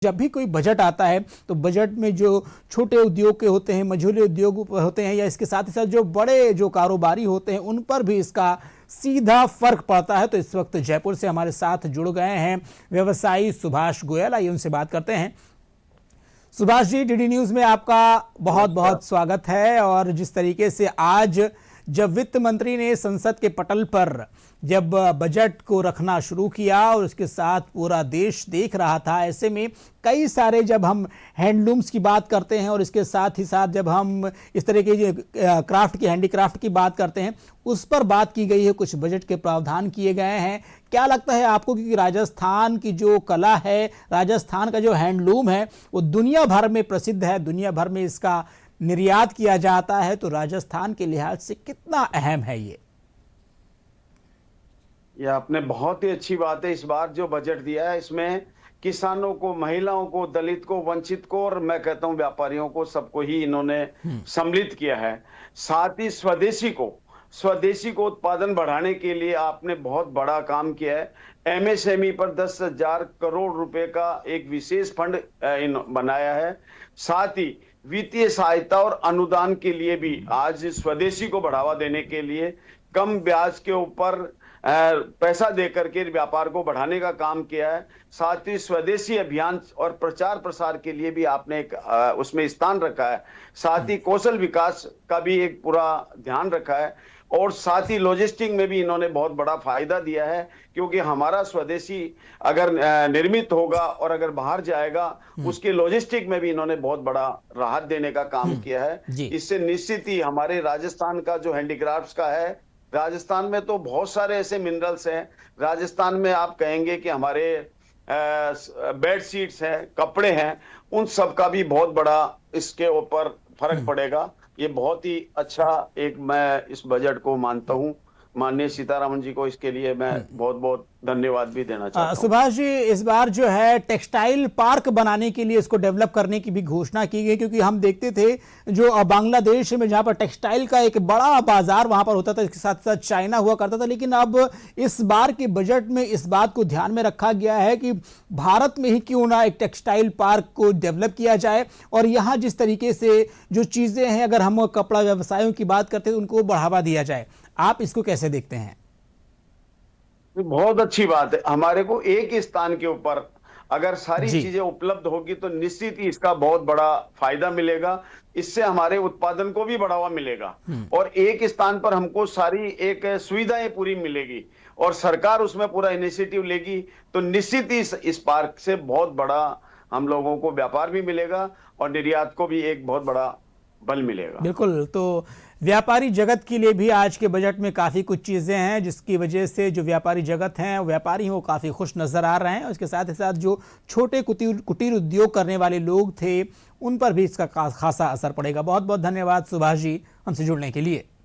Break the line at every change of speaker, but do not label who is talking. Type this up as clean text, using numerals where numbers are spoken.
जब भी कोई बजट आता है तो बजट में जो छोटे उद्योग के होते हैं, मझोले उद्योग होते हैं या इसके साथ ही साथ जो बड़े जो कारोबारी होते हैं उन पर भी इसका सीधा फर्क पड़ता है। तो इस वक्त जयपुर से हमारे साथ जुड़ गए हैं व्यवसायी सुभाष गोयल। आइए उनसे बात करते हैं। सुभाष जी, डीडी न्यूज में आपका बहुत बहुत स्वागत है। और जिस तरीके से आज जब वित्त मंत्री ने संसद के पटल पर जब बजट को रखना शुरू किया और उसके साथ पूरा देश देख रहा था, ऐसे में कई सारे जब हम हैंडलूम्स की बात करते हैं और इसके साथ ही साथ जब हम इस तरह के क्राफ्ट की हैंडीक्राफ्ट की बात करते हैं उस पर बात की गई है, कुछ बजट के प्रावधान किए गए हैं। क्या लगता है आपको कि राजस्थान की जो कला है, राजस्थान का जो हैंडलूम है वो दुनिया भर में प्रसिद्ध है, दुनिया भर में इसका निर्यात किया जाता है, तो राजस्थान के लिहाज से कितना अहम है ये?
यह आपने बहुत ही अच्छी बात है। इस बार जो बजट दिया है इसमें किसानों को, महिलाओं को, दलित को, वंचित को और मैं कहता हूं व्यापारियों को, सबको ही इन्होंने सम्मिलित किया है। साथ ही स्वदेशी को उत्पादन बढ़ाने के लिए आपने बहुत बड़ा काम किया है। एमएसएमई पर 10,000 करोड़ रुपए का एक विशेष फंड बनाया है। साथ ही वित्तीय सहायता और अनुदान के लिए भी आज स्वदेशी को बढ़ावा देने के लिए कम ब्याज के ऊपर पैसा देकर के व्यापार को बढ़ाने का काम किया है। साथ ही स्वदेशी अभियान और प्रचार प्रसार के लिए भी आपने एक उसमें स्थान रखा है। साथ ही कौशल विकास का भी एक पूरा ध्यान रखा है और साथ ही लॉजिस्टिक में भी इन्होंने बहुत बड़ा फायदा दिया है, क्योंकि हमारा स्वदेशी अगर निर्मित होगा और अगर बाहर जाएगा उसके लॉजिस्टिक में भी इन्होंने बहुत बड़ा राहत देने का काम किया है। इससे निश्चित ही हमारे राजस्थान का जो हैंडीक्राफ्ट्स का है, राजस्थान में तो बहुत सारे ऐसे मिनरल्स हैं। राजस्थान में आप कहेंगे कि हमारे बेड शीट्स हैं, कपड़े हैं, उन सब का भी बहुत बड़ा इसके ऊपर फर्क पड़ेगा। ये बहुत ही अच्छा एक मैं इस बजट को मानता हूं। माननीय सीतारमण जी को इसके लिए मैं बहुत बहुत धन्यवाद भी देना चाहता हूं।
सुभाष जी, इस बार जो है टेक्सटाइल पार्क बनाने के लिए इसको डेवलप करने की भी घोषणा की गई, क्योंकि हम देखते थे जो बांग्लादेश में जहां पर टेक्सटाइल का एक बड़ा बाजार वहां पर होता था, इसके साथ साथ चाइना हुआ करता था, लेकिन अब इस बार के बजट में इस बात को ध्यान में रखा गया है कि भारत में ही क्यों ना एक टेक्सटाइल पार्क को डेवलप किया जाए और यहाँ जिस तरीके से जो चीजें हैं, अगर हम कपड़ा व्यवसायों की बात करते हैं उनको बढ़ावा दिया जाए। आप इसको कैसे देखते हैं?
बहुत अच्छी बात है। हमारे को एक ही स्थान के ऊपर अगर सारी चीजें उपलब्ध होगी तो निश्चित ही इसका बहुत बड़ा फायदा मिलेगा। इससे हमारे उत्पादन को भी बढ़ावा मिलेगा और एक स्थान पर हमको सारी एक सुविधाएं पूरी मिलेगी और सरकार उसमें पूरा इनिशिएटिव लेगी, तो निश्चित ही इस पार्क से बहुत बड़ा हम लोगों को व्यापार भी मिलेगा और निर्यात को भी एक बहुत बड़ा बल मिलेगा।
बिल्कुल। तो व्यापारी जगत के लिए भी आज के बजट में काफ़ी कुछ चीज़ें हैं जिसकी वजह से जो व्यापारी जगत हैं, व्यापारी हैं, वो काफ़ी खुश नज़र आ रहे हैं। उसके साथ ही साथ जो छोटे कुटीर उद्योग करने वाले लोग थे उन पर भी इसका खासा असर पड़ेगा। बहुत बहुत धन्यवाद सुभाष जी हमसे जुड़ने के लिए।